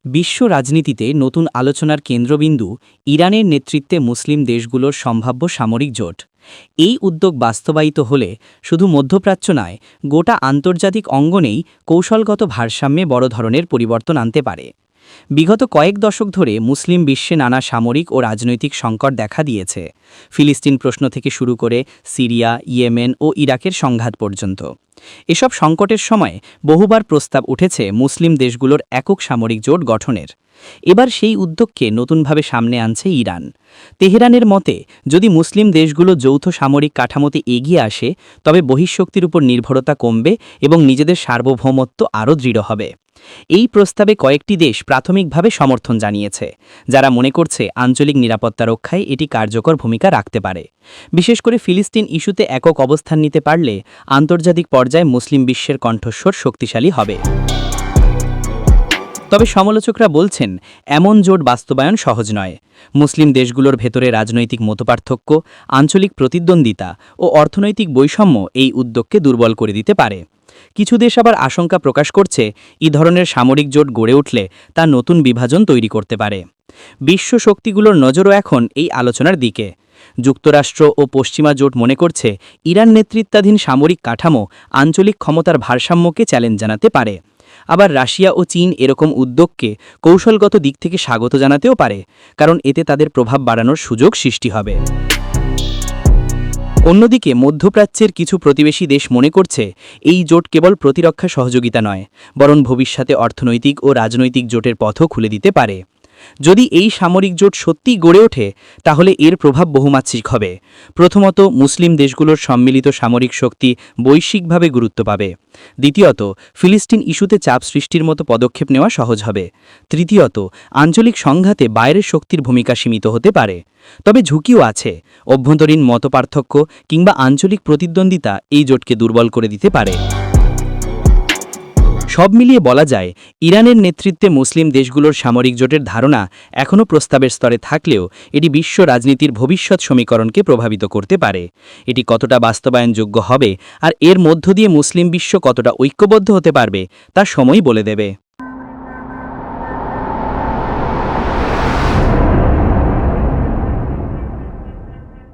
বিশ্ব রাজনীতিতে নতুন আলোচনার কেন্দ্রবিন্দু ইরানের নেতৃত্বে মুসলিম দেশগুলোর সম্ভাব্য সামরিক জোট। এই উদ্যোগ বাস্তবায়িত হলে শুধু মধ্যপ্রাচ্য নয়, গোটা আন্তর্জাতিক অঙ্গনেই কৌশলগত ভারসাম্যে বড় ধরনের পরিবর্তন আনতে পারে। বিগত কয়েক দশক ধরে মুসলিম বিশ্বে নানা সামরিক ও রাজনৈতিক সংকট দেখা দিয়েছে, ফিলিস্তিন প্রশ্ন থেকে শুরু করে সিরিয়া, ইয়েমেন ও ইরাকের সংঘাত পর্যন্ত। এসব সংকটের সময় বহুবার প্রস্তাব উঠেছে মুসলিম দেশগুলোর একক সামরিক জোট গঠনের। এবার সেই উদ্যোগকে নতুনভাবে সামনে আনছে ইরান। তেহরানের মতে, যদি মুসলিম দেশগুলো যৌথ সামরিক কাঠামোতে এগিয়ে আসে, তবে বহিঃশক্তির উপর নির্ভরতা কমবে এবং নিজেদের সার্বভৌমত্ব আরও দৃঢ় হবে। এই প্রস্তাবে কয়েকটি দেশ প্রাথমিকভাবে সমর্থন জানিয়েছে, যারা মনে করছে আঞ্চলিক নিরাপত্তা রক্ষায় এটি কার্যকর ভূমিকা রাখতে পারে। বিশেষ করে ফিলিস্তিন ইস্যুতে একক অবস্থান নিতে পারলে আন্তর্জাতিক পর্যায়ে মুসলিম বিশ্বের কণ্ঠস্বর শক্তিশালী হবে। তবে সমালোচকরা বলছেন, এমন জোট বাস্তবায়ন সহজ নয়। মুসলিম দেশগুলোর ভেতরে রাজনৈতিক মতপার্থক্য, আঞ্চলিক প্রতিদ্বন্দ্বিতা ও অর্থনৈতিক বৈষম্য এই উদ্যোগকে দুর্বল করে দিতে পারে। কিছু দেশ আবার আশঙ্কা প্রকাশ করছে, এই ধরনের সামরিক জোট গড়ে উঠলে তা নতুন বিভাজন তৈরি করতে পারে। বিশ্ব শক্তিগুলোর নজরও এখন এই আলোচনার দিকে। যুক্তরাষ্ট্র ও পশ্চিমা জোট মনে করছে, ইরান নেতৃত্বাধীন সামরিক কাঠামো আঞ্চলিক ক্ষমতার ভারসাম্যকে চ্যালেঞ্জ জানাতে পারে। আবার রাশিয়া ও চীন এরকম উদ্যোগকে কৌশলগত দিক থেকে স্বাগত জানাতেও পারে, কারণ এতে তাদের প্রভাব বাড়ানোর সুযোগ সৃষ্টি হবে। অন্যদিকে মধ্যপ্রাচ্যের কিছু প্রতিবেশী দেশ মনে করছে, এই জোট কেবল প্রতিরক্ষা সহযোগিতা নয়, বরং ভবিষ্যতে অর্থনৈতিক ও রাজনৈতিক জোটের পথও খুলে দিতে পারে। যদি এই সামরিক জোট সত্যিই গড়ে ওঠে, তাহলে এর প্রভাব বহুমাত্রিক হবে। প্রথমত, মুসলিম দেশগুলোর সম্মিলিত সামরিক শক্তি বৈশ্বিকভাবে গুরুত্ব পাবে। দ্বিতীয়ত, ফিলিস্তিন ইস্যুতে চাপ সৃষ্টির মতো পদক্ষেপ নেওয়া সহজ হবে। তৃতীয়ত, আঞ্চলিক সংঘাতে বাইরের শক্তির ভূমিকা সীমিত হতে পারে। তবে ঝুঁকিও আছে, অভ্যন্তরীণ মতপার্থক্য কিংবা আঞ্চলিক প্রতিদ্বন্দ্বিতা এই জোটকে দুর্বল করে দিতে পারে। সব মিলিয়ে বলা যায়, ইরানের নেতৃত্বে মুসলিম দেশগুলোর সামরিক জোটের ধারণা এখনও প্রস্তাবের স্তরে থাকলেও এটি বিশ্ব রাজনীতির ভবিষ্যৎ সমীকরণকে প্রভাবিত করতে পারে। এটি কতটা বাস্তবায়নযোগ্য হবে আর এর মধ্য দিয়ে মুসলিম বিশ্ব কতটা ঐক্যবদ্ধ হতে পারবে, তা সময়ই বলে দেবে।